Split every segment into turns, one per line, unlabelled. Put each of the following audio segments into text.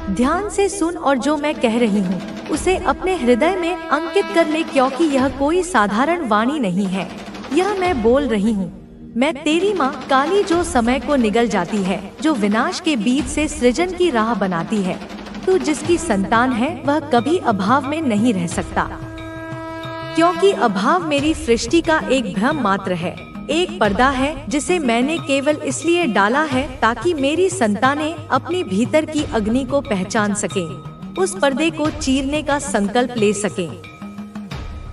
ध्यान से सुन और जो मैं कह रही हूँ उसे अपने हृदय में अंकित कर ले, क्योंकि यह कोई साधारण वाणी नहीं है। यह मैं बोल रही हूँ, मैं तेरी माँ काली, जो समय को निगल जाती है, जो विनाश के बीच से सृजन की राह बनाती है। तू जिसकी संतान है वह कभी अभाव में नहीं रह सकता, क्योंकि अभाव मेरी सृष्टि का एक भ्रम मात्र है, एक पर्दा है जिसे मैंने केवल इसलिए डाला है ताकि मेरी संतानें अपने भीतर की अग्नि को पहचान सकें, उस पर्दे को चीरने का संकल्प ले सकें।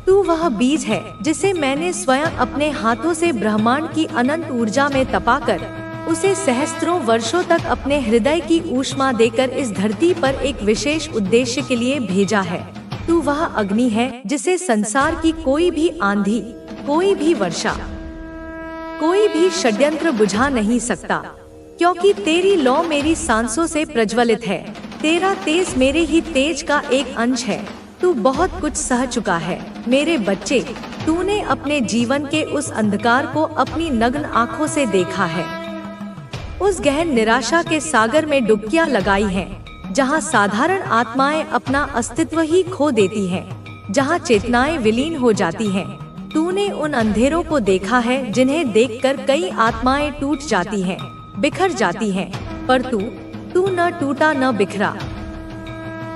तू वह बीज है जिसे मैंने स्वयं अपने हाथों से ब्रह्मांड की अनंत ऊर्जा में तपाकर उसे सहस्त्रों वर्षों तक अपने हृदय की ऊष्मा देकर इस धरती पर एक विशेष उद्देश्य के लिए भेजा है। तू वह अग्नि है जिसे संसार की कोई भी आंधी, कोई भी वर्षा, कोई भी षड्यंत्र बुझा नहीं सकता, क्योंकि तेरी लौ मेरी सांसों से प्रज्वलित है। तेरा तेज मेरे ही तेज का एक अंश है। तू बहुत कुछ सह चुका है मेरे बच्चे। तूने अपने जीवन के उस अंधकार को अपनी नग्न आँखों से देखा है, उस गहन निराशा के सागर में डुबकियां लगाई हैं, जहां साधारण आत्माएं अपना अस्तित्व ही खो देती हैं, जहां चेतनाएं विलीन हो जाती हैं। तूने उन अंधेरों को देखा है जिन्हें देखकर कई आत्माएं टूट जाती हैं, बिखर जाती हैं, पर तू न टूटा न बिखरा।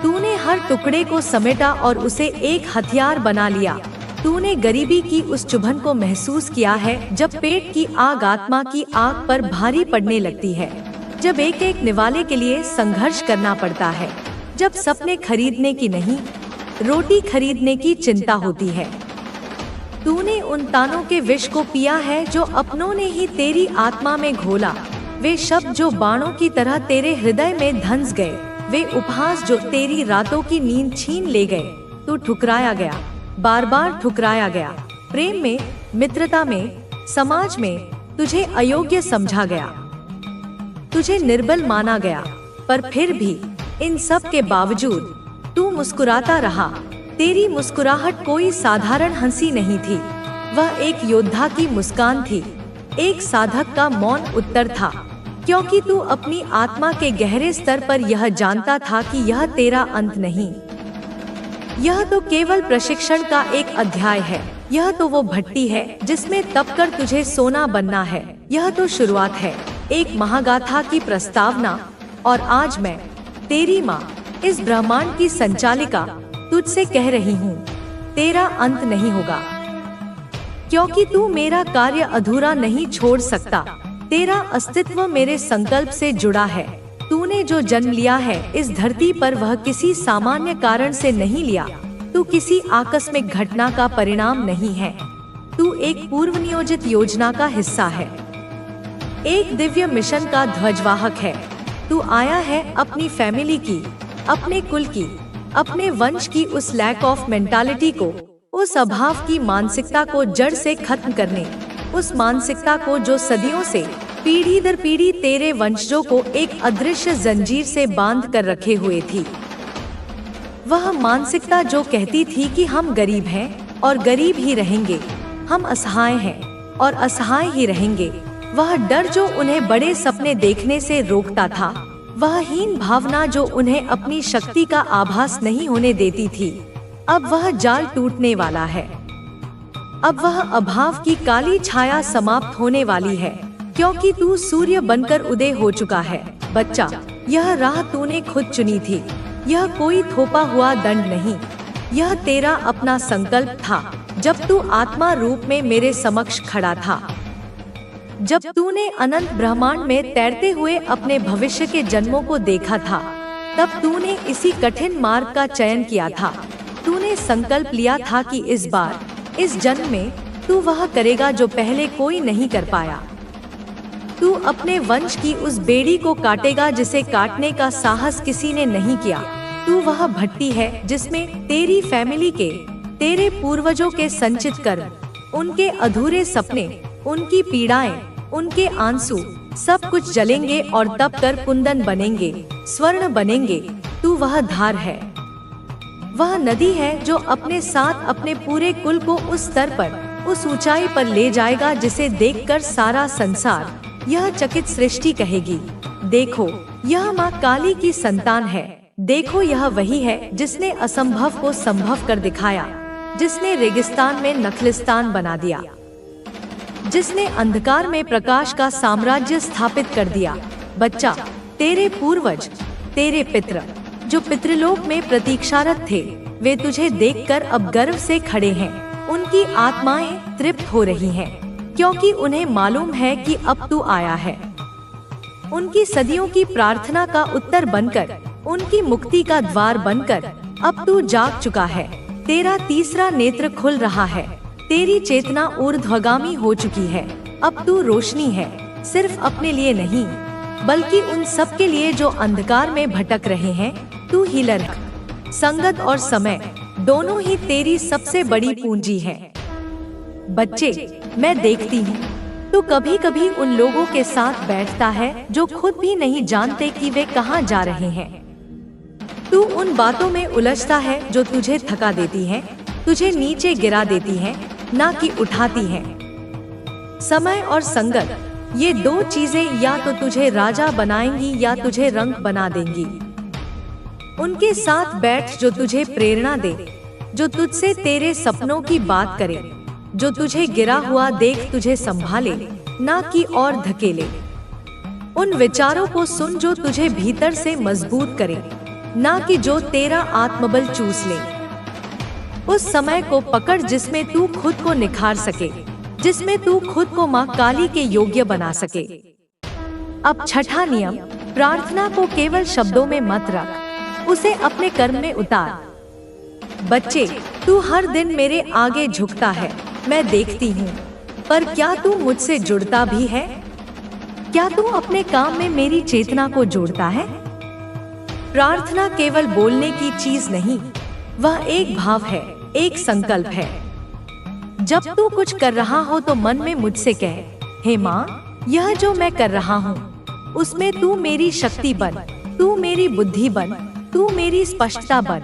तूने हर टुकड़े को समेटा और उसे एक हथियार बना लिया। तूने गरीबी की उस चुभन को महसूस किया है, जब पेट की आग आत्मा की आग पर भारी पड़ने लगती है, जब एक एक निवाले के लिए संघर्ष करना पड़ता है, जब सपने खरीदने की नहीं, रोटी खरीदने की चिंता होती है। तूने उन तानों के विष को पिया है जो अपनों ने ही तेरी आत्मा में घोला, वे शब्द जो बाणों की तरह तेरे हृदय में धंस गए, वे उपहास जो तेरी रातों की नींद छीन ले गए। तू ठुकराया गया, बार बार ठुकराया गया। प्रेम में, मित्रता में, समाज में तुझे अयोग्य समझा गया, तुझे निर्बल माना गया, पर फिर भी इन सब के बावजूद तू मुस्कुराता रहा। तेरी मुस्कुराहट कोई साधारण हंसी नहीं थी, वह एक योद्धा की मुस्कान थी, एक साधक का मौन उत्तर था, क्योंकि तू अपनी आत्मा के गहरे स्तर पर यह जानता था कि यह तेरा अंत नहीं, यह तो केवल प्रशिक्षण का एक अध्याय है। यह तो वो भट्टी है जिसमें तपकर तुझे सोना बनना है। यह तो शुरुआत है, एक महागाथा की प्रस्तावना। और आज मैं, तेरी माँ, इस ब्रह्मांड की संचालिका, तुझसे कह रही हूँ, तेरा अंत नहीं होगा, क्योंकि तू मेरा कार्य अधूरा नहीं छोड़ सकता। तेरा अस्तित्व मेरे संकल्प से जुड़ा है। तूने जो जन्म लिया है इस धरती पर, वह किसी सामान्य कारण से नहीं लिया। तू किसी आकस्मिक घटना का परिणाम नहीं है। तू एक पूर्व नियोजित योजना का हिस्सा है, एक दिव्य मिशन का ध्वजवाहक है। तू आया है अपनी फैमिली की, अपने कुल की, अपने वंश की उस लैक ऑफ मेंटालिटी को, उस अभाव की मानसिकता को जड़ से खत्म करने, उस मानसिकता को जो सदियों से पीढ़ी दर पीढ़ी तेरे वंशजों को एक अदृश्य जंजीर से बांध कर रखे हुए थी। वह मानसिकता जो कहती थी कि हम गरीब हैं और गरीब ही रहेंगे, हम असहाय हैं और असहाय ही रहेंगे। वह डर जो उन्हें बड़े सपने देखने से रोकता था, वह हीन भावना जो उन्हें अपनी शक्ति का आभास नहीं होने देती थी, अब वह जाल टूटने वाला है। अब वह अभाव की काली छाया समाप्त होने वाली है, क्योंकि तू सूर्य बनकर उदय हो चुका है। बच्चा, यह राह तूने खुद चुनी थी, यह कोई थोपा हुआ दंड नहीं, यह तेरा अपना संकल्प था। जब तू आत्मा रूप में मेरे समक्ष खड़ा था, जब तूने अनंत ब्रह्मांड में तैरते हुए अपने भविष्य के जन्मों को देखा था, तब तूने इसी कठिन मार्ग का चयन किया था। तूने संकल्प लिया था कि इस बार, इस जन्म में तू वह करेगा जो पहले कोई नहीं कर पाया। तू अपने वंश की उस बेड़ी को काटेगा जिसे काटने का साहस किसी ने नहीं किया। तू वह भट्टी है जिसमें तेरी फैमिली के, तेरे पूर्वजों के संचित कर्म, उनके अधूरे सपने, उनकी पीड़ाएं, उनके आंसू, सब कुछ जलेंगे और तप कर कुंदन बनेंगे, स्वर्ण बनेंगे। तू वह धार है, वह नदी है जो अपने साथ अपने पूरे कुल को उस स्तर पर, उस ऊंचाई पर ले जाएगा जिसे देखकर सारा संसार, यह चकित सृष्टि कहेगी, देखो, यह माँ काली की संतान है। देखो यह वही है जिसने असंभव को संभव कर दिखाया, जिसने रेगिस्तान में नखलिस्तान बना दिया, जिसने अंधकार में प्रकाश का साम्राज्य स्थापित कर दिया। बच्चा, तेरे पूर्वज, तेरे पितृ जो पितृलोक में प्रतीक्षारत थे, वे तुझे देखकर अब गर्व से खड़े हैं। उनकी आत्माएं तृप्त हो रही हैं, क्योंकि उन्हें मालूम है कि अब तू आया है। उनकी सदियों की प्रार्थना का उत्तर बनकर, उनकी मुक्ति का द्वार बनकर अब तू जाग चुका है। तेरा तीसरा नेत्र खुल रहा है, तेरी चेतना ऊर्ध्वगामी हो चुकी है। अब तू रोशनी है, सिर्फ अपने लिए नहीं, बल्कि उन सब के लिए जो अंधकार में भटक रहे हैं। तू हीलर है। संगत और समय दोनों ही तेरी सबसे बड़ी पूंजी है। बच्चे, मैं देखती हूँ तू कभी कभी उन लोगों के साथ बैठता है जो खुद भी नहीं जानते कि वे कहाँ जा रहे हैं। तू उन बातों में उलझता है जो तुझे थका देती हैं, तुझे नीचे गिरा देती हैं, ना कि उठाती हैं। समय और संगत, ये दो चीजें या तो तुझे राजा बनाएंगी या तुझे रंक बना देंगी। उनके साथ बैठ जो तुझे प्रेरणा दे, जो तुझसे तेरे सपनों की बात करे, जो तुझे गिरा हुआ देख तुझे संभाले, ना कि और धकेले। उन विचारों को सुन जो तुझे भीतर से मजबूत करे, ना कि जो तेरा आत्मबल चूस ले। उस समय को पकड़ जिसमें तू खुद को निखार सके, जिसमें तू खुद को माँ काली के योग्य बना सके। अब छठा नियम, प्रार्थना को केवल शब्दों में मत रख, उसे अपने कर्म में उतार। बच्चे, तू हर दिन मेरे आगे झुकता है, मैं देखती हूँ, पर क्या तू मुझसे जुड़ता भी है? क्या तू अपने काम में मेरी चेतना को जोड़ता है? प्रार्थना केवल बोलने की चीज नहीं, वह एक भाव है, एक संकल्प है। जब तू कुछ कर रहा हो तो मन में मुझसे कह, हे माँ, यह जो मैं कर रहा हूँ उसमें तू मेरी शक्ति बन, तू मेरी बुद्धि बन, तू मेरी स्पष्टता बन।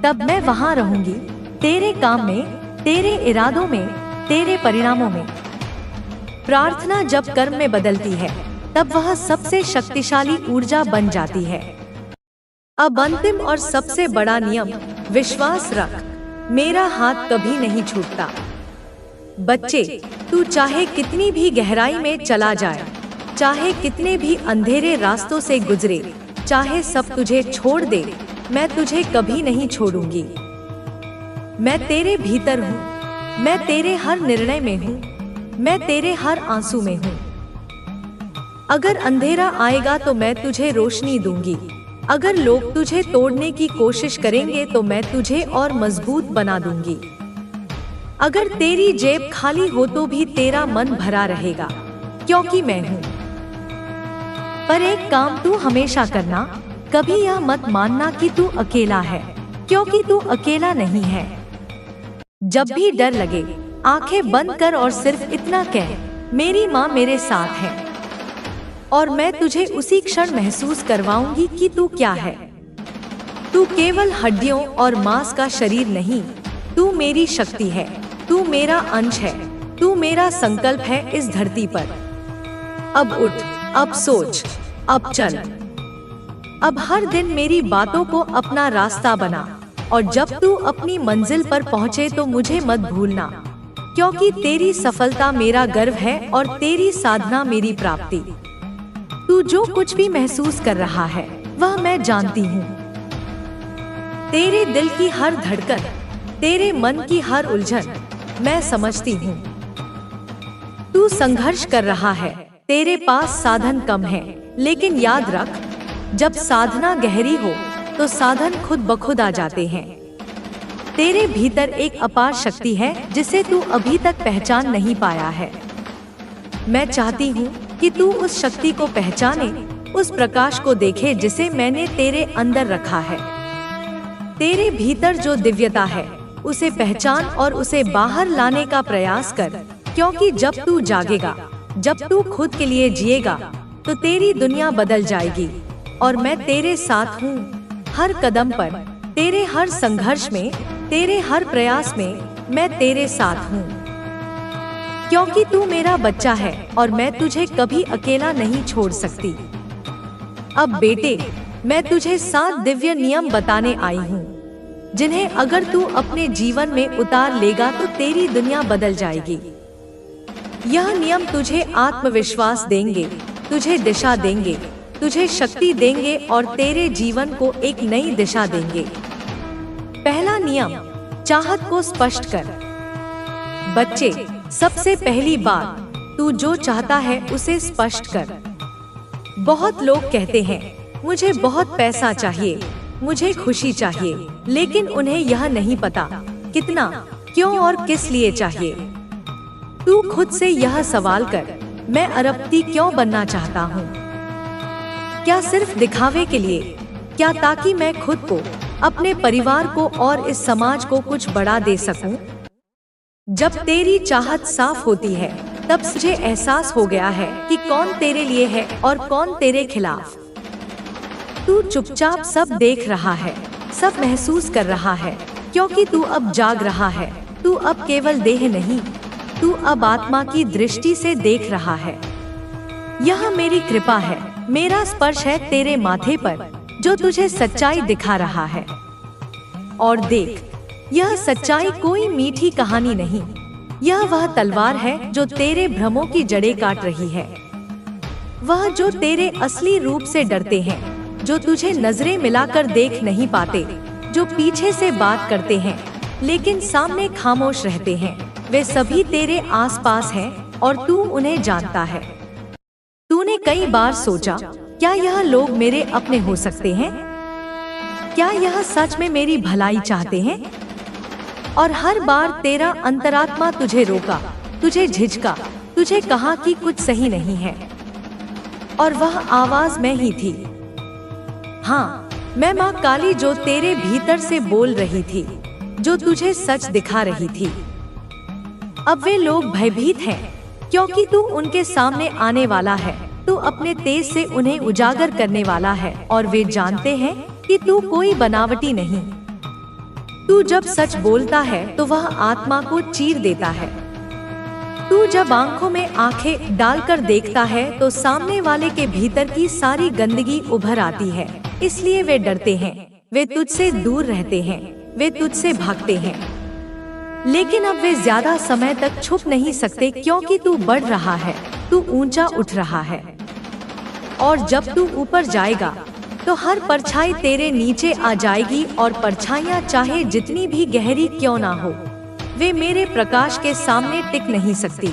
तब मैं वहाँ रहूंगी, तेरे काम में, तेरे इरादों में, तेरे परिणामों में। प्रार्थना जब कर्म में बदलती है, तब वह सबसे शक्तिशाली ऊर्जा बन जाती है। अब अंतिम और सबसे बड़ा नियम, विश्वास रख, मेरा हाथ कभी नहीं छूटता। बच्चे, तू चाहे कितनी भी गहराई में चला जाए, चाहे कितने भी अंधेरे रास्तों से गुजरे, चाहे सब तुझे छोड़ दे, मैं तुझे कभी नहीं छोड़ूंगी। मैं तेरे भीतर हूँ, मैं तेरे हर निर्णय में हूँ, मैं तेरे हर आंसू में हूँ। अगर अंधेरा आएगा तो मैं तुझे रोशनी दूंगी, अगर लोग तुझे तोड़ने की कोशिश करेंगे तो मैं तुझे और मजबूत बना दूंगी। अगर तेरी जेब खाली हो तो भी तेरा मन भरा रहेगा, क्योंकि मैं हूँ। पर एक काम तू हमेशा करना, कभी यह मत मानना कि तू अकेला है, क्योंकि तू अकेला नहीं है। जब भी डर लगे, आंखें बंद कर और सिर्फ इतना कह, मेरी माँ मेरे साथ है, और मैं तुझे उसी क्षण महसूस करवाऊंगी कि तू क्या है। तू केवल हड्डियों और मांस का शरीर नहीं, तू मेरी शक्ति है, तू मेरा अंश है, तू मेरा संकल्प है इस धरती पर। अब उठ, अब सोच, अब चल। अब हर दिन मेरी बातों को अपना रास्ता बना, और जब तू अपनी मंजिल पर पहुँचे तो मुझे मत भूलना, क्योंकि तेरी सफलता मेरा गर्व है और तेरी साधना मेरी प्राप्ति। तू जो कुछ भी महसूस कर रहा है वह मैं जानती हूँ। तेरे दिल की हर धड़कन, तेरे मन की हर उलझन मैं समझती हूँ। तू संघर्ष कर रहा है, तेरे पास साधन कम है, लेकिन याद रख, जब साधना गहरी हो तो साधन खुद ब खुद आ जाते हैं। तेरे भीतर एक अपार शक्ति है जिसे तू अभी तक पहचान नहीं पाया है। मैं चाहती हूँ कि तू उस शक्ति को पहचाने, उस प्रकाश को देखे जिसे मैंने तेरे अंदर रखा है। तेरे भीतर जो दिव्यता है उसे पहचान और उसे बाहर लाने का प्रयास कर, क्योंकि जब तू जागेगा, जब तू खुद के लिए जिएगा तो तेरी दुनिया बदल जाएगी। और मैं तेरे साथ हूँ, हर कदम पर, तेरे हर संघर्ष में, तेरे हर प्रयास में मैं तेरे साथ हूँ। क्योंकि तू मेरा बच्चा है और मैं तुझे कभी अकेला नहीं छोड़ सकती। अब बेटे, मैं तुझे 7 दिव्य नियम बताने आई हूँ, जिन्हें अगर तू अपने जीवन में उतार लेगा तो तेरी दुनिया बदल जाएगी। यह नियम तुझे आत्मविश्वास देंगे, तुझे दिशा देंगे, तुझे शक्ति देंगे और तेरे जीवन को एक नई दिशा देंगे। पहला नियम, चाहत को स्पष्ट कर। बच्चे, सबसे पहली बात, तू जो चाहता है उसे स्पष्ट कर। बहुत लोग कहते हैं, मुझे बहुत पैसा चाहिए, मुझे खुशी चाहिए, लेकिन उन्हें यह नहीं पता कितना, क्यों और किस लिए चाहिए। तू खुद से यह सवाल कर, मैं अरबपति क्यों बनना चाहता हूँ? क्या सिर्फ दिखावे के लिए? क्या ताकि मैं खुद को, अपने परिवार को और इस समाज को कुछ बड़ा दे सकूं? जब तेरी चाहत साफ होती है, तब तुझे एहसास हो गया है कि कौन तेरे लिए है और कौन तेरे खिलाफ। तू चुपचाप सब देख रहा है, सब महसूस कर रहा है, क्योंकि तू अब जाग रहा है। तू अब केवल देह नहीं, तू अब आत्मा की दृष्टि से देख रहा है। यह मेरी कृपा है, मेरा स्पर्श है तेरे माथे पर, जो तुझे सच्चाई दिखा रहा है। और देख, यह सच्चाई कोई मीठी कहानी नहीं, यह वह तलवार है जो तेरे भ्रमों की जड़ें काट रही है। वह जो तेरे असली रूप से डरते हैं, जो तुझे नजरें मिलाकर देख नहीं पाते, जो पीछे से बात करते हैं लेकिन सामने खामोश रहते हैं, वे सभी तेरे आसपास हैं और तू उन्हें जानता है। तूने कई बार सोचा, क्या यह लोग मेरे अपने हो सकते हैं? क्या यह सच में मेरी भलाई चाहते हैं? और हर बार तेरा अंतरात्मा तुझे रोका, तुझे झिझका, तुझे कहा कि कुछ सही नहीं है। और वह आवाज मैं ही थी। हाँ, मैं माँ काली, जो तेरे भीतर से बोल रही थी, जो तुझे सच दिखा रही थी। अब वे लोग भयभीत हैं, क्योंकि तू उनके सामने आने वाला है। तू अपने तेज से उन्हें उजागर करने वाला है और वे जानते हैं कि तू कोई बनावटी नहीं। तू जब सच बोलता है तो वह आत्मा को चीर देता है। तू जब आंखों में आंखें डालकर देखता है तो सामने वाले के भीतर की सारी गंदगी उभर आती है। इसलिए वे डरते हैं, वे तुझसे दूर रहते हैं, वे तुझसे भागते हैं। लेकिन अब वे ज्यादा समय तक छुप नहीं सकते, क्योंकि तू बढ़ रहा है, तू ऊंचा उठ रहा है। और जब तू ऊपर जाएगा तो हर परछाई तेरे नीचे आ जाएगी, और परछाइयाँ चाहे जितनी भी गहरी क्यों ना हो, वे मेरे प्रकाश के सामने टिक नहीं सकती।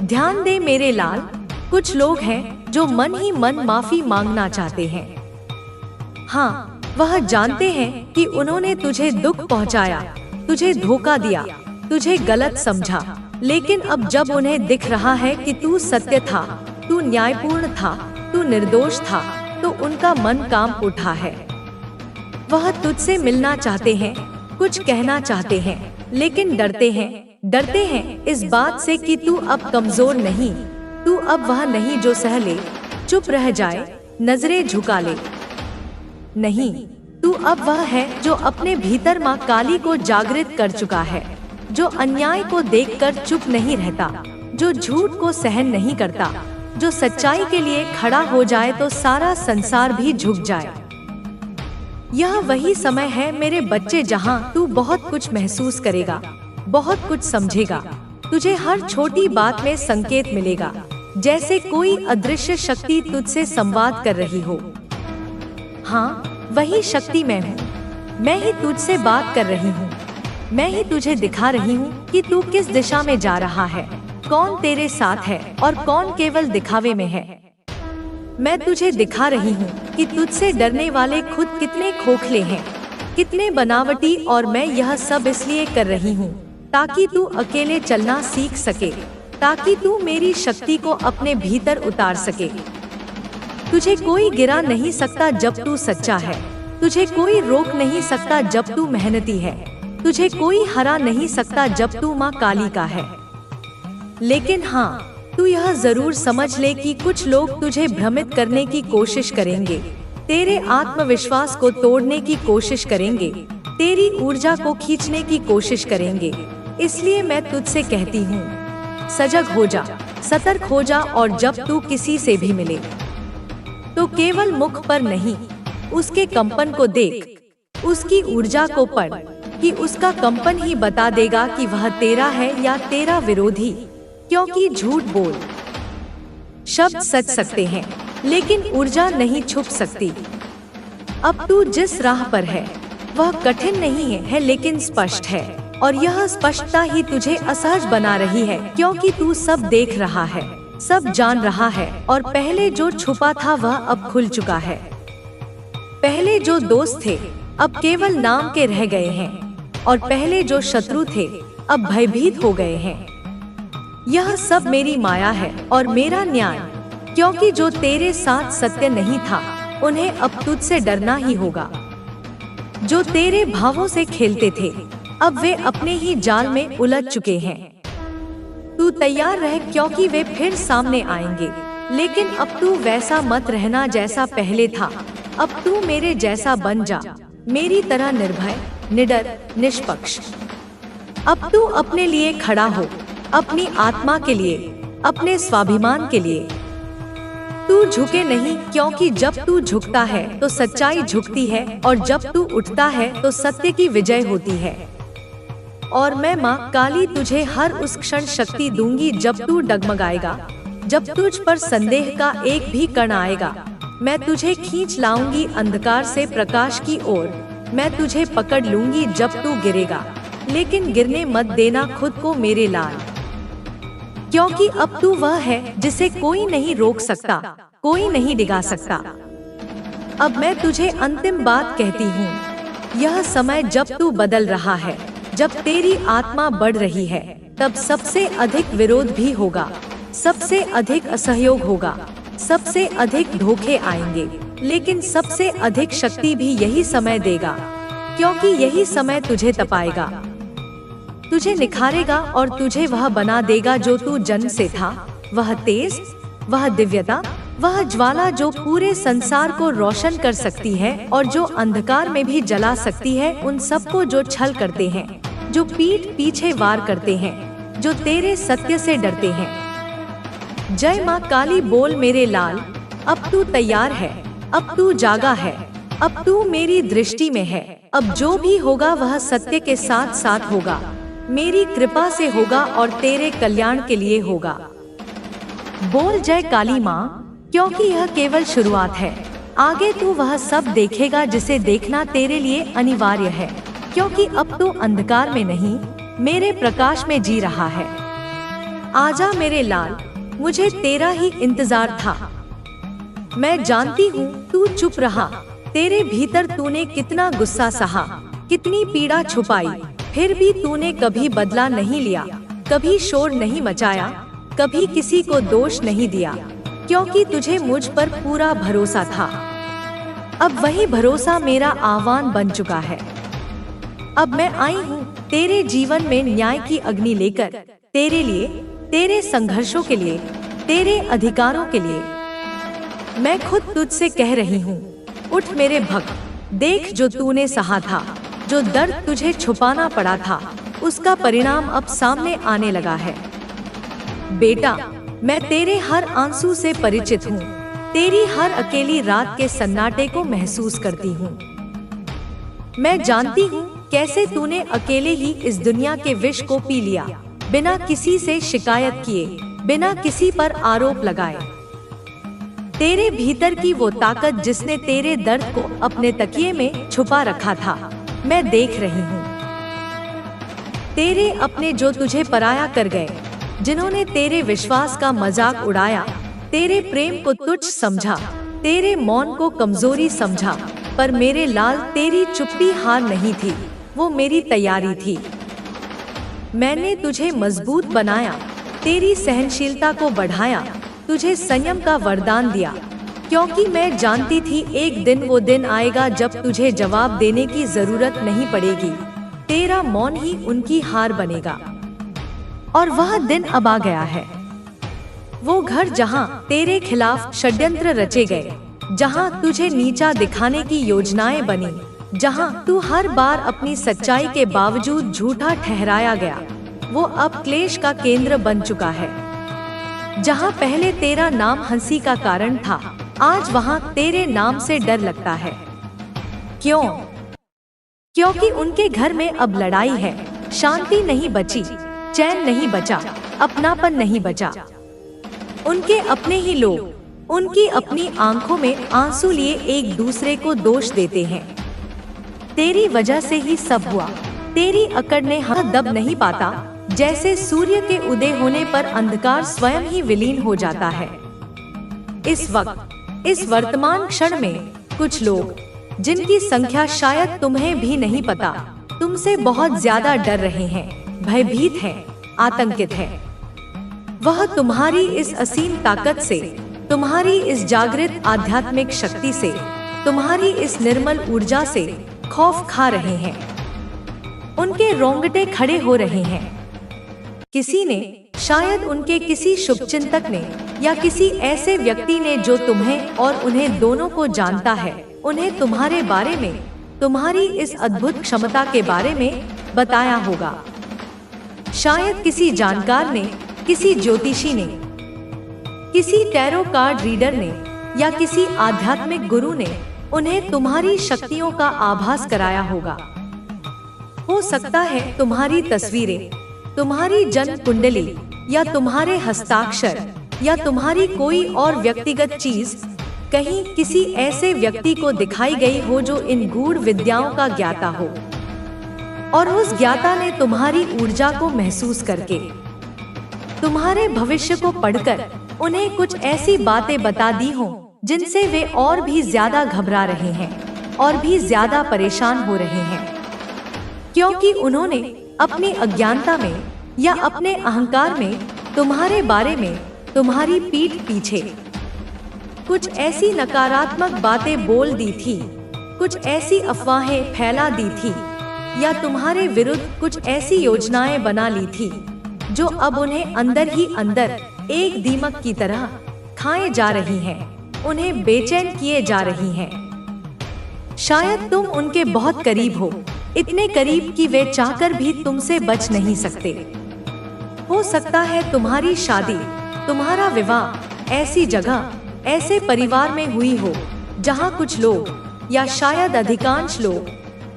ध्यान दे मेरे लाल, कुछ लोग हैं जो मन ही मन माफी मांगना चाहते हैं। हाँ, वह जानते हैं कि उन्होंने तुझे दुख पहुंचाया, तुझे धोखा दिया, तुझे गलत समझा, लेकिन अब जब उन्हें दिख रहा है कि तू सत्य था, तू न्यायपूर्ण था, तू निर्दोष था, तो उनका मन काम उठा है। वह तुझसे मिलना चाहते हैं, कुछ कहना चाहते हैं, लेकिन डरते हैं इस बात से कि तू अब कमजोर नहीं, तू अब वह नहीं जो सह ले, चुप रह जाए, नजरें झुका ले। नहीं, तू अब वह है जो अपने भीतर माँ काली को जागृत कर चुका है, जो अन्याय को देखकर चुप नहीं रहता, जो झूठ को सहन नहीं करता, जो सच्चाई के लिए खड़ा हो जाए तो सारा संसार भी झुक जाए। यह वही समय है मेरे बच्चे जहाँ तू बहुत कुछ महसूस करेगा, बहुत कुछ समझेगा। तुझे हर छोटी बात में संकेत मिलेगा, जैसे कोई अदृश्य शक्ति तुझसे संवाद कर रही हो। हाँ, वही शक्ति मैं हूँ, मैं ही तुझसे बात कर रही हूँ, मैं ही तुझे दिखा रही हूँ कि तू किस दिशा में जा रहा है, कौन तेरे साथ है और कौन केवल दिखावे में है। मैं तुझे दिखा रही हूँ कि तुझसे डरने वाले खुद कितने खोखले हैं, कितने बनावटी, और मैं यह सब इसलिए कर रही हूँ ताकि तू अकेले चलना सीख सके, ताकि तू मेरी शक्ति को अपने भीतर उतार सके। तुझे कोई गिरा नहीं सकता जब तू सच्चा है, तुझे कोई रोक नहीं सकता जब तू मेहनती है, तुझे कोई हरा नहीं सकता जब तू माँ काली का है। लेकिन हाँ, तू यह जरूर समझ ले कि कुछ लोग तुझे भ्रमित करने की कोशिश करेंगे, तेरे आत्मविश्वास को तोड़ने की कोशिश करेंगे, तेरी ऊर्जा को खींचने की कोशिश करेंगे। इसलिए मैं तुझसे कहती हूँ, सजग हो जा, सतर्क हो जा, और जब तू किसी से भी मिले तो केवल मुख पर नहीं, उसके कंपन को देख, उसकी ऊर्जा को पढ़ कि उसका कंपन ही बता देगा कि वह तेरा है या तेरा विरोधी। क्योंकि झूठ बोल शब्द सच सकते हैं, लेकिन ऊर्जा नहीं छुप सकती। अब तू जिस राह पर है वह कठिन नहीं है लेकिन स्पष्ट है, और यह स्पष्टता ही तुझे असहज बना रही है, क्योंकि तू सब देख रहा है, सब जान रहा है, और पहले जो छुपा था वह अब खुल चुका है। पहले जो दोस्त थे अब केवल नाम के रह गए हैं, और पहले जो शत्रु थे अब भयभीत हो गए हैं। यह सब मेरी माया है और मेरा न्याय, क्योंकि जो तेरे साथ सत्य नहीं था उन्हें अब तुझसे डरना ही होगा। जो तेरे भावों से खेलते थे अब वे अपने ही जाल में उलझ चुके हैं। तू तैयार रह, क्योंकि वे फिर सामने आएंगे, लेकिन अब तू वैसा मत रहना जैसा पहले था। अब तू मेरे जैसा बन जा, मेरी तरह निर्भय, निडर, निष्पक्ष। अब तू अपने लिए खड़ा हो, अपनी आत्मा के लिए, अपने स्वाभिमान के लिए। तू झुके नहीं, क्योंकि जब तू झुकता है तो सच्चाई झुकती है, और जब तू उठता है तो सत्य की विजय होती है। और मैं माँ काली तुझे हर उस क्षण शक्ति दूंगी जब तू डगमगाएगा, जब तुझ पर संदेह का एक भी कण आएगा। मैं तुझे खींच लाऊंगी अंधकार से प्रकाश की ओर। मैं तुझे पकड़ लूंगी जब तू गिरेगा, लेकिन गिरने मत देना खुद को मेरे लाल, क्योंकि अब तू वह है जिसे कोई नहीं रोक सकता, कोई नहीं डिगा सकता। अब मैं तुझे अंतिम बात कहती हूँ, यह समय जब तू बदल रहा है, जब तेरी आत्मा बढ़ रही है, तब सबसे अधिक विरोध भी होगा, सबसे अधिक असहयोग होगा, सबसे अधिक धोखे आएंगे, लेकिन सबसे अधिक शक्ति भी यही समय देगा, क्योंकि यही समय तुझे तपाएगा, तुझे निखारेगा और तुझे वह बना देगा जो तू जन्म से था। वह तेज, वह दिव्यता, वह ज्वाला जो पूरे संसार को रोशन कर सकती है और जो अंधकार में भी जला सकती है उन सबको जो छल करते हैं, जो पीठ पीछे वार करते हैं, जो तेरे सत्य से डरते हैं। जय माँ काली बोल मेरे लाल, अब तू तैयार है, अब तू जागा है, अब तू मेरी दृष्टि में है। अब जो भी होगा वह सत्य के साथ साथ होगा, मेरी कृपा से होगा और तेरे कल्याण के लिए होगा। बोल जय काली माँ, क्योंकि यह केवल शुरुआत है। आगे तू वह सब देखेगा जिसे देखना तेरे लिए अनिवार्य है, क्योंकि अब तू अंधकार में नहीं, मेरे प्रकाश में जी रहा है। आजा मेरे लाल, मुझे तेरा ही इंतजार था। मैं जानती हूँ तू चुप रहा, तेरे भीतर तूने कितना गुस्सा सहा, कितनी पीड़ा छुपाई, फिर भी तूने कभी बदला नहीं लिया, कभी शोर नहीं मचाया, कभी किसी को दोष नहीं दिया, क्योंकि तुझे मुझ पर पूरा भरोसा था। अब वही भरोसा मेरा आह्वान बन चुका है। अब मैं आई हूँ तेरे जीवन में न्याय की अग्नि लेकर, तेरे लिए, तेरे संघर्षों के लिए, तेरे अधिकारों के लिए। मैं खुद तुझसे कह रही हूँ, उठ मेरे भक्त, देख जो तूने सहा था, जो दर्द तुझे छुपाना पड़ा था, उसका परिणाम अब सामने आने लगा है। बेटा, मैं तेरे हर आंसू से परिचित हूँ, तेरी हर अकेली रात के सन्नाटे को महसूस करती हूँ। मैं जानती हूँ कैसे तूने अकेले ही इस दुनिया के विष को पी लिया, बिना किसी से शिकायत किए, बिना किसी पर आरोप लगाए। तेरे भीतर की वो ताकत जिसने तेरे दर्द को अपने तकिए में छुपा रखा था, मैं देख रही हूँ। तेरे अपने जो तुझे पराया कर गए, जिन्होंने तेरे विश्वास का मजाक उड़ाया, तेरे प्रेम को तुच्छ समझा, तेरे मौन को कमजोरी समझा, पर मेरे लाल तेरी चुप्पी हार नहीं थी, वो मेरी तैयारी थी। मैंने तुझे मजबूत बनाया, तेरी सहनशीलता को बढ़ाया, तुझे संयम का वरदान दिया, क्योंकि मैं जानती थी एक दिन वो दिन आएगा जब तुझे जवाब देने की जरूरत नहीं पड़ेगी, तेरा मौन ही उनकी हार बनेगा। और वह दिन अब आ गया है। वो घर जहां तेरे खिलाफ षड्यंत्र रचे गए, जहां तुझे नीचा दिखाने की योजनाएं बनी, जहां तू हर बार अपनी सच्चाई के बावजूद झूठा ठहराया गया, वो अब क्लेश का केंद्र बन चुका है। जहां पहले तेरा नाम हंसी का कारण था, आज वहां तेरे नाम से डर लगता है। क्यों? क्योंकि उनके घर में अब लड़ाई है, शांति नहीं बची, चैन नहीं बचा, अपनापन नहीं बचा। उनके अपने ही लोग उनकी अपनी आंखों में आंसू लिए एक दूसरे को दोष देते हैं। तेरी वजह से ही सब हुआ, तेरी अकड़ ने हम दब नहीं पाता। जैसे सूर्य के उदय होने पर अंधकार स्वयं ही विलीन हो जाता है। इस वक्त, इस वर्तमान क्षण में कुछ लोग, जिनकी संख्या शायद तुम्हें भी नहीं पता, तुमसे बहुत ज्यादा डर रहे हैं, भयभीत हैं, आतंकित हैं। वह तुम्हारी इस असीम ताकत से, तुम्हारी इस जागृत आध्यात्मिक शक्ति से, तुम्हारी इस निर्मल ऊर्जा से खौफ खा रहे हैं। उनके रोंगटे खड़े हो रहे हैं। किसी ने, शायद उनके किसी शुभचिंतक ने, या किसी ऐसे व्यक्ति ने जो तुम्हें और उन्हें दोनों को जानता है, उन्हें तुम्हारे बारे में, तुम्हारी इस अद्भुत क्षमता के बारे में बताया होगा। शायद किसी जानकार ने, किसी ज्योतिषी ने, किसी टैरो कार्ड रीडर ने, या किसी आध्यात्मिक गुरु ने उन्हें तुम्हारी शक्तियों का आभास कराया होगा। हो सकता है तुम्हारी तस्वीरें, तुम्हारी जन्म कुंडली, या तुम्हारे हस्ताक्षर, या तुम्हारी कोई और व्यक्तिगत चीज कहीं किसी ऐसे व्यक्ति को दिखाई गई हो जो इन गूढ़ विद्याओं का ज्ञाता हो, और उस ज्ञाता ने तुम्हारी ऊर्जा को महसूस करके, तुम्हारे भविष्य को पढ़कर उन्हें कुछ ऐसी बातें बता दी हो जिनसे वे और भी ज्यादा घबरा रहे हैं और भी ज्यादा परेशान हो रहे हैं, क्योंकि उन्होंने अपनी अज्ञानता में या अपने अहंकार में तुम्हारे बारे में, तुम्हारी पीठ पीछे कुछ ऐसी नकारात्मक बातें बोल दी थी, कुछ ऐसी अफवाहें फैला दी थी, या तुम्हारे विरुद्ध कुछ ऐसी योजनाएं बना ली थी जो अब उन्हें अंदर ही अंदर एक दीमक की तरह खाए जा रही हैं, उन्हें बेचैन किए जा रही हैं। शायद तुम उनके बहुत करीब हो, इतने करीब कि वे चाहकर भी तुमसे बच नहीं सकते। हो सकता है तुम्हारी शादी, तुम्हारा विवाह ऐसी जगह, ऐसे परिवार में हुई हो जहां कुछ लोग, या शायद अधिकांश लोग,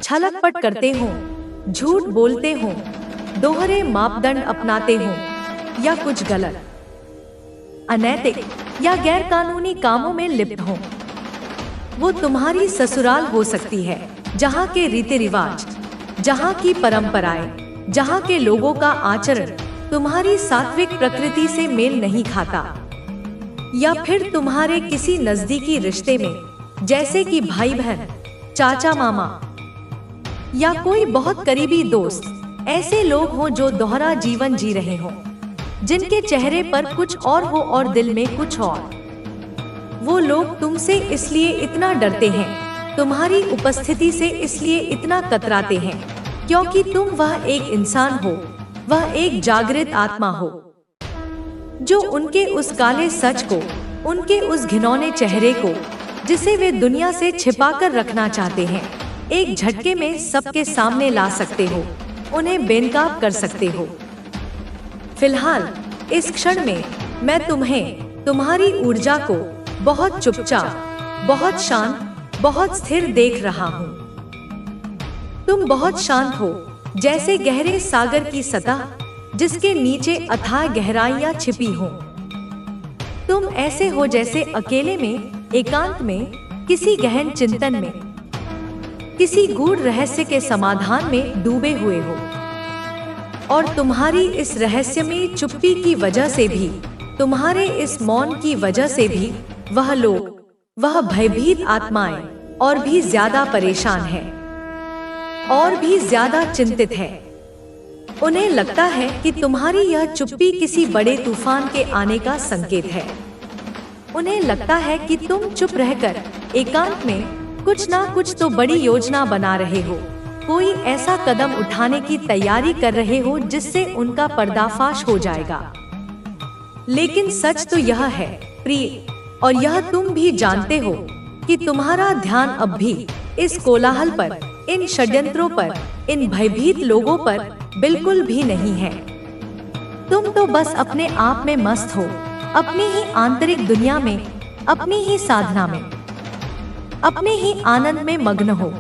छलकपट करते हों, झूठ बोलते हों, दोहरे मापदंड अपनाते हों, या कुछ गलत, अनैतिक या गैर कानूनी कामों में लिप्त हों। वो तुम्हारी ससुराल हो सकती है, जहाँ के रीति रिवाज, जहाँ की परंपराएं, जहाँ के लोगों का आचरण तुम्हारी सात्विक प्रकृति से मेल नहीं खाता, या फिर तुम्हारे किसी नजदीकी रिश्ते में, जैसे कि भाई बहन, चाचा मामा, या कोई बहुत करीबी दोस्त, ऐसे लोग हों जो दोहरा जीवन जी रहे हों, जिनके चेहरे पर कुछ और हो और दिल में कुछ और। वो लोग तुमसे इसलिए इतना डरते हैं, तुम्हारी उपस्थिति से इसलिए इतना कतराते हैं, क्योंकि तुम वह एक इंसान हो, वह एक जागृत आत्मा हो, जो उनके उस काले सच को, उनके उस घिनौने चेहरे को, जिसे वे दुनिया से छिपाकर रखना चाहते हैं, एक झटके में सबके सामने ला सकते हो, उन्हें बेनकाब कर सकते हो। फिलहाल इस क्षण में मैं तुम्हें, तुम्हारी ऊर्जा को बहुत चुपचाप, बहुत शांत, बहुत स्थिर देख रहा हूँ। तुम बहुत शांत हो, जैसे गहरे सागर की सतह जिसके नीचे अथाह गहराइयाँ छिपी हों। तुम ऐसे हो जैसे अकेले में, एकांत में, किसी गहन चिंतन में, किसी गूढ़ रहस्य के समाधान में डूबे हुए हो। और तुम्हारी इस रहस्यमयी चुप्पी की वजह से भी, तुम्हारे इस मौन की वजह से भी, वह लोग, वह भयभीत आत्माएं और भी ज्यादा परेशान है, और भी ज्यादा चिंतित है। उन्हें लगता है कि तुम्हारी यह चुप्पी किसी बड़े तूफान के आने का संकेत है। उन्हें लगता है कि तुम चुप रहकर एकांत में कुछ ना कुछ तो बड़ी योजना बना रहे हो, कोई ऐसा कदम उठाने की तैयारी कर रहे हो जिससे उनका पर्दाफाश हो जाएगा। लेकिन सच तो यह है प्रिय, और यह तुम भी जानते हो कि तुम्हारा ध्यान अब भी इस कोलाहल पर, इन षड्यंत्रों पर, इन भयभीत लोगों पर बिल्कुल भी नहीं है। तुम तो बस अपने आप में मस्त हो, अपनी ही आंतरिक दुनिया में, अपनी ही साधना में, अपने ही आनंद में मग्न हो,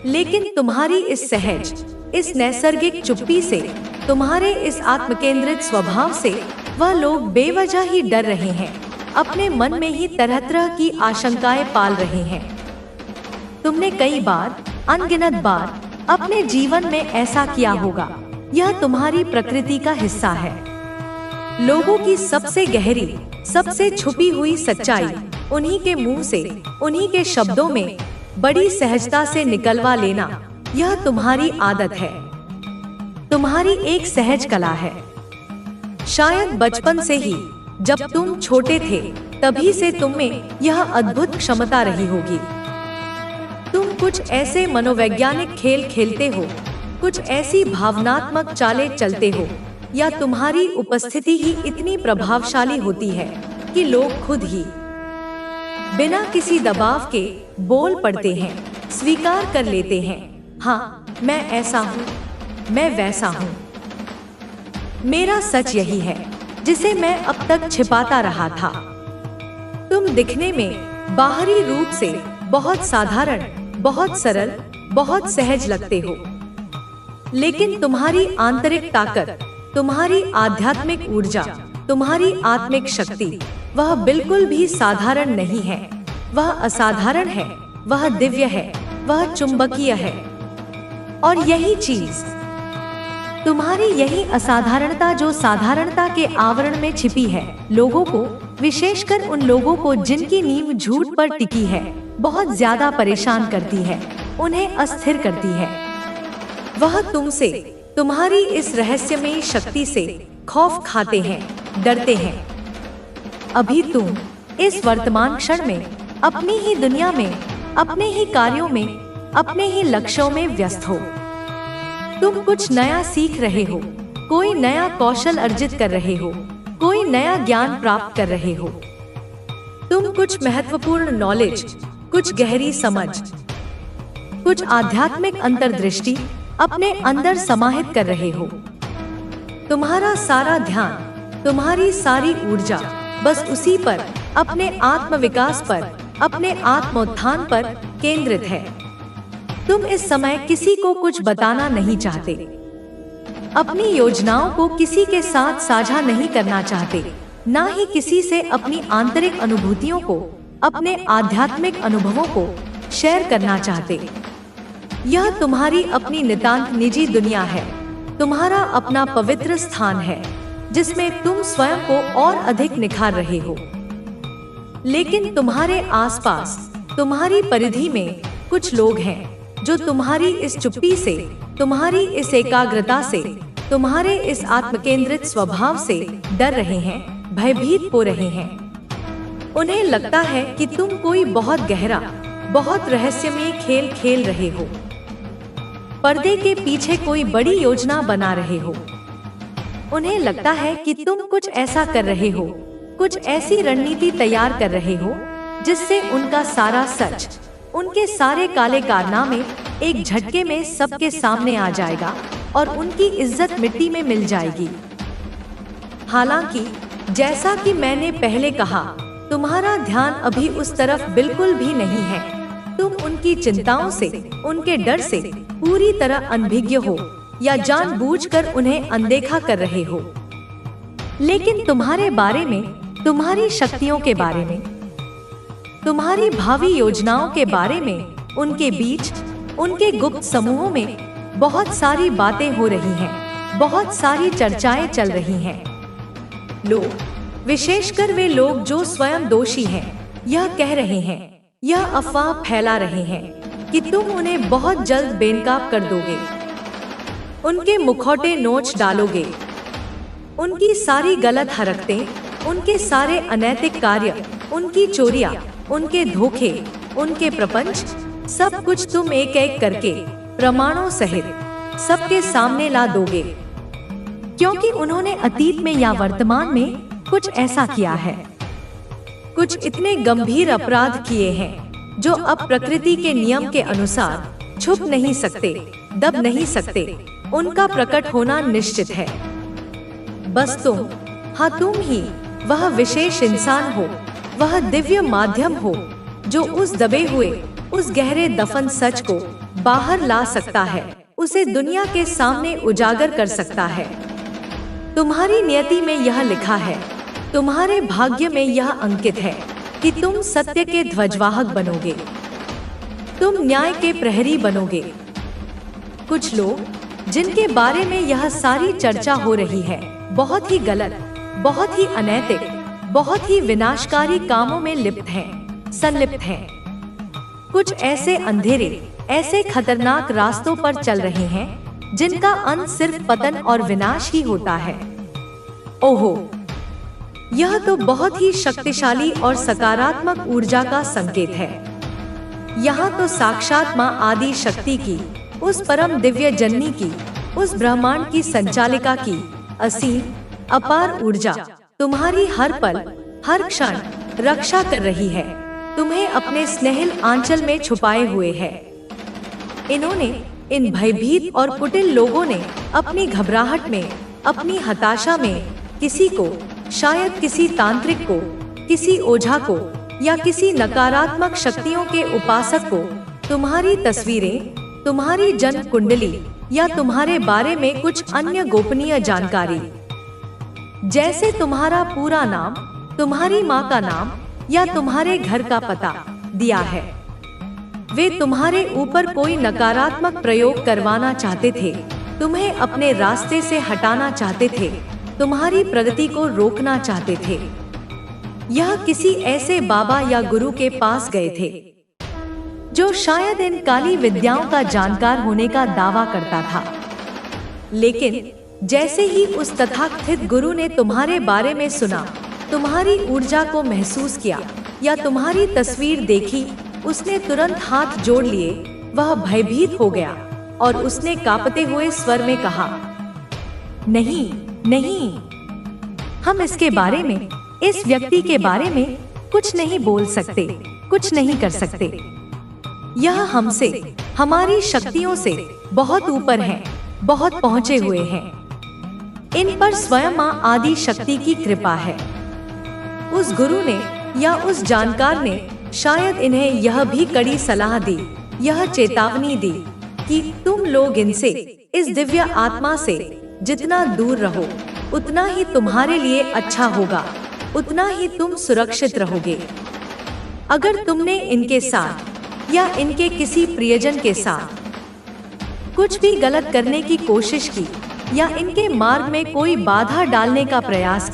लेकिन तुम्हारी इस सहज, इस नैसर्गिक चुप्पी से, तुम्हारे इस आत्मकेंद्रित स्वभाव से वह लोग बेवजह ही डर रहे हैं, अपने मन में ही तरह तरह की आशंकाएं पाल रहे हैं। तुमने कई बार, अनगिनत बार अपने जीवन में ऐसा किया होगा। यह तुम्हारी प्रकृति का हिस्सा है। लोगों की सबसे गहरी, सबसे छुपी हुई सच्चाई उन्हीं के मुंह से, उन्हीं के शब्दों में बड़ी सहजता से निकलवा लेना, यह तुम्हारी आदत है, तुम्हारी एक सहज कला है। शायद बचपन से ही, जब तुम छोटे थे, तभी से तुम में यह अद्भुत क्षमता रही होगी। तुम कुछ ऐसे मनोवैज्ञानिक खेल खेलते हो, कुछ ऐसी भावनात्मक चालें चलते हो, या तुम्हारी उपस्थिति ही इतनी प्रभावशाली होती है कि लोग खुद ही बिना किसी दबाव के बोल पड़ते हैं, स्वीकार कर लेते हैं, हाँ मैं ऐसा हूँ, मैं वैसा हूँ। मेरा सच यही है जिसे मैं अब तक छिपाता रहा था। तुम दिखने में बाहरी रूप से बहुत साधारण, बहुत सरल, बहुत सहज लगते हो, लेकिन तुम्हारी आंतरिक ताकत, तुम्हारी आध्यात्मिक ऊर्जा, तुम्हारी आत्मिक शक्ति, वह बिल्कुल भी साधारण नहीं है। वह असाधारण है, वह दिव्य है, वह चुंबकीय है। और यही चीज, तुम्हारी यही असाधारणता जो साधारणता के आवरण में छिपी है, लोगों को, विशेषकर उन लोगों को जिनकी नींव झूठ पर टिकी है, बहुत ज्यादा परेशान करती है, उन्हें अस्थिर करती है। वह तुमसे, तुम्हारी इस रहस्यमयी शक्ति से खौफ खाते हैं, डरते हैं। अभी तुम इस वर्तमान क्षण में, अपनी ही दुनिया में, अपने ही कार्यों में, अपने ही लक्ष्यों में व्यस्त हो। तुम कुछ नया सीख रहे हो, कोई नया कौशल अर्जित कर रहे हो, कोई नया ज्ञान प्राप्त कर रहे हो। तुम कुछ महत्वपूर्ण नॉलेज, कुछ गहरी समझ, कुछ आध्यात्मिक अंतर्दृष्टि अपने अंदर समाहित कर रहे हो। तुम्हारा सारा ध्यान, तुम्हारी सारी ऊर्जा बस उसी पर, अपने आत्मविकास पर, अपने आत्मोत्थान पर केंद्रित है। तुम इस समय किसी को कुछ बताना नहीं चाहते, अपनी योजनाओं को किसी के साथ साझा नहीं करना चाहते, ना ही किसी से अपनी आंतरिक अनुभूतियों को, अपने आध्यात्मिक अनुभवों को शेयर करना चाहते। यह तुम्हारी अपनी नितांत निजी दुनिया है, तुम्हारा अपना पवित्र स्थान है, जिसमें तुम स्वयं को और अधिक निखार रहे हो। लेकिन तुम्हारे आसपास, तुम्हारी परिधि में कुछ लोग हैं जो तुम्हारी इस चुप्पी से, तुम्हारी इस एकाग्रता से, तुम्हारे इस आत्मकेंद्रित स्वभाव से डर रहे हैं, भयभीत हो रहे हैं। उन्हें लगता है कि तुम कोई बहुत गहरा, बहुत रहस्यमय खेल खेल रहे हो, पर्दे के पीछे कोई बड़ी योजना बना रहे हो। उन्हें लगता है कि तुम कुछ ऐसा कर रहे हो, कुछ ऐसी रणनीति तैयार कर रहे हो जिससे उनका सारा सच, उनके सारे काले कारनामे एक झटके में सबके सामने आ जाएगा और उनकी इज्जत मिट्टी में मिल जाएगी। हालांकि जैसा कि मैंने पहले कहा, तुम्हारा ध्यान अभी उस तरफ बिल्कुल भी नहीं है। तुम उनकी चिंताओं से, उनके डर से पूरी तरह अनभिज्ञ हो या जानबूझकर उन्हें अनदेखा कर रहे हो। लेकिन तुम्हारे बारे में, तुम्हारी शक्तियों के बारे में, तुम्हारी भावी योजनाओं के बारे में, उनके बीच, उनके गुप्त समूहों में बहुत सारी बातें हो रही हैं, बहुत सारी चर्चाएं चल रही हैं। लोग, विशेषकर वे लोग जो स्वयं दोषी हैं, यह कह रहे हैं, यह अफवाह फैला रहे हैं कि तुम उन्हें बहुत जल्द बेनकाब कर दोगे, उनके मुखौटे नोच डालोगे, उनकी सारी गलत हरकतें, उनके सारे अनैतिक कार्य, उनकी चोरियां, उनके धोखे, उनके प्रपंच, सब कुछ तुम एक एक करके प्रमाणों सहित सबके सामने ला दोगे, क्योंकि उन्होंने अतीत में या वर्तमान में कुछ ऐसा किया है, कुछ इतने गंभीर अपराध किए हैं जो अब प्रकृति के नियम के अनुसार छुप नहीं सकते, दब नहीं सकते, उनका प्रकट होना निश्चित है। बस तुम, हाँ तुम ही वह विशेष इंसान हो, वह दिव्य माध्यम हो जो उस दबे हुए, उस गहरे दफन सच को बाहर ला सकता है, उसे दुनिया के सामने उजागर कर सकता है। तुम्हारी नियति में यह लिखा है, तुम्हारे भाग्य में यह अंकित है कि तुम सत्य के ध्वजवाहक बनोगे, तुम न्याय के प्रहरी बनोगे। कुछ लोग जिनके बारे में यह सारी चर्चा हो रही है, बहुत ही गलत, बहुत ही अनैतिक, बहुत ही विनाशकारी कामों में लिप्त हैं, संलिप्त हैं। कुछ ऐसे अंधेरे, ऐसे खतरनाक रास्तों पर चल रहे हैं जिनका अंत सिर्फ पतन और विनाश ही होता है। ओहो, यह तो बहुत ही शक्तिशाली और सकारात्मक ऊर्जा का संकेत है। यहाँ तो साक्षात माँ आदि शक्ति की, उस परम दिव्य जननी की, उस ब्रह्मांड की संचालिका की असीम अपार ऊर्जा तुम्हारी हर पल, हर क्षण रक्षा कर रही है, तुम्हें अपने स्नेहिल आंचल में छुपाए हुए है। इन्होंने, इन भयभीत और कुटिल लोगों ने अपनी घबराहट में, अपनी हताशा में किसी को, शायद किसी तांत्रिक को, किसी ओझा को या किसी नकारात्मक शक्तियों के उपासक को तुम्हारी तस्वीरें, तुम्हारी जन्म कुंडली या तुम्हारे बारे में कुछ अन्य गोपनीय जानकारी, जैसे तुम्हारा पूरा नाम, तुम्हारी माँ का नाम या तुम्हारे घर का पता दिया है। वे तुम्हारे ऊपर कोई नकारात्मक प्रयोग करवाना चाहते थे, तुम्हें अपने रास्ते से हटाना चाहते थे, तुम्हारी प्रगति को रोकना चाहते थे। यह किसी ऐसे बाबा या गुरु के पास गए थे जो शायद इन काली विद्याओं का जानकार होने का दावा करता था, लेकिन जैसे ही उस तथाकथित गुरु ने तुम्हारे बारे में सुना, तुम्हारी ऊर्जा को महसूस किया या तुम्हारी तस्वीर देखी, उसने तुरंत हाथ जोड़ लिए। वह भयभीत हो गया और उसने कांपते हुए स्वर में कहा, नहीं नहीं, हम इसके बारे में, इस व्यक्ति के बारे में कुछ नहीं बोल सकते, कुछ नहीं कर सकते। यह हमसे, हमारी शक्तियों से बहुत ऊपर है, बहुत पहुंचे हुए हैं। इन पर स्वयं माँ आदि शक्ति की कृपा है। उस गुरु ने या उस जानकार ने शायद इन्हें यह भी कड़ी सलाह दी, यह चेतावनी दी कि तुम लोग इनसे, इस दिव्य आत्मा से जितना दूर रहो, उतना ही तुम्हारे लिए अच्छा होगा, उतना ही तुम सुरक्षित रहोगे। अगर तुमने इनके साथ या इनके किसी प्रियजन के साथ कुछ भी गलत करने की कोशिश की या इनके मार्ग में कोई बाधा डालने का प्रयास किया,